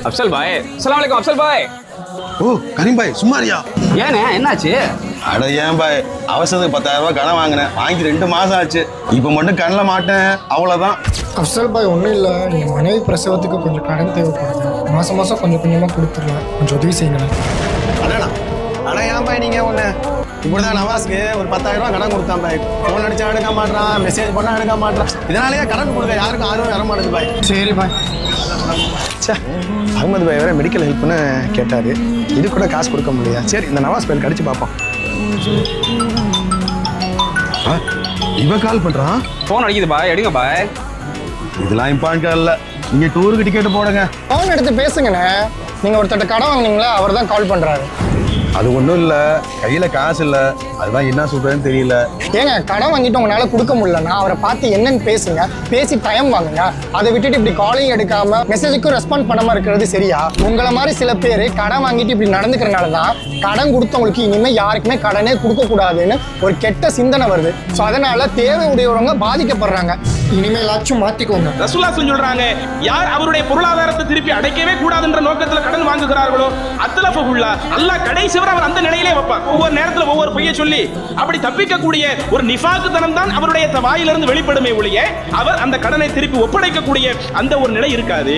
அப்சல் பாய், அஸ்ஸலாமு அலைக்கும் அப்சல் பாய். ஓ கரீம் பாய் சும்மாரியா? ஏண்ணே என்னாச்சு? அட ஏன் பாய், அவசரத்துக்கு 10,000 ரூபாய் கடன் வாங்கினேன், வாங்கி 2 மாசம் ஆச்சு. இப்போ மட்டும் கண்ணில் மாட்டேன், அவ்வளோதான். அப்சல் பாய் ஒன்றும் இல்லை, என் மனைவி பிரசவத்துக்கு கொஞ்சம் கடன் தேவைப்படுது. மாதம் மாதம் கொஞ்சம் கொஞ்சமாக கொடுத்துடலாம், கொஞ்சம் உதவி செய்யுங்களேன். அடடா அட ஏன் பாய் நீங்கள் ஒன்று இப்படிதான் நவாஸ்க்கு ஒரு 10,000 ரூபாய் கடன் கொடுத்தான் பாய். ஃபோன் அடிச்சா எடுக்க மாட்டான், மெசேஜ் பண்ணால் எடுக்க மாட்டான். இதனாலேயே கடன் கொடுக்க யாருக்கும் ஆர்வம் வர மாட்டேது பாய். சரி பாய். சே, அகமது பாய் வேற மெடிக்கல் ஹெல்ப்னு கேட்டார், இது கூட காசு கொடுக்க முடியாது. சரி இந்த நவாஸ் பையலுக்கு அடிச்சு பார்ப்போம். இவன் கால் பண்ணுறான். ஃபோன் அடிக்குது பாய், எடுங்க பாய். இதெல்லாம் இம்பார்ட்டன்ட் இல்லை, நீங்கள் டூருக்கு டிக்கெட்டு போடுங்க. ஃபோன் எடுத்து பேசுங்கண்ணே. நீங்கள் ஒருத்தட்ட கடன் வாங்கினீங்களா, அவர் தான் கால் பண்ணுறாரு. அது ஒன்றும் இல்லை, கையில் காசு இல்லை, அதுதான் என்ன சொல்கிறதுன்னு தெரியல. ஏங்க கடன் வாங்கிட்டு உங்களால் கொடுக்க முடியலன்னா அவரை பார்த்து என்னன்னு பேசுங்க, பேசி டைம் வாங்குங்க. அதை விட்டுட்டு இப்படி காலிங் எடுக்காம மெசேஜுக்கும் ரெஸ்பாண்ட் பண்ணாமல் இருக்கிறது சரியா? உங்களை மாதிரி சில பேர் கடன் வாங்கிட்டு இப்படி நடந்துக்கிறனால தான் கடன் கொடுத்தவங்களுக்கு இனிமேல் யாருக்குமே கடனே கொடுக்கக்கூடாதுன்னு ஒரு கெட்ட சிந்தனை வருது. ஸோ அதனால தேவை உடையவங்க பாதிக்கப்படுறாங்க. இனிமேலாச்சும் மாற்றிக்கோங்க. ரசூலுல்லாஹ் சொல்றாங்க, யார் அவருடைய பொருளாதாரத்தை திருப்பி அடைக்கவே கூடாதுன்ற நோக்கத்தில் கடன் வாங்குகிறார்களோ அத்லஃபஹுல்லா, அல்லாஹ் கடைசி வரை அவர் அந்த நிலையிலே வைப்பார். ஒவ்வொரு நேரத்தில் ஒவ்வொரு பொய்யை சொல்லி அப்படி தப்பிக்கக்கூடிய ஒரு நிஃபாக்கு தனம் தான் அவருடைய வாயிலிருந்து வெளிப்படுமே ஒழிய அவர் அந்த கடனை திருப்பி ஒப்படைக்கக்கூடிய அந்த ஒரு நிலை இருக்காது.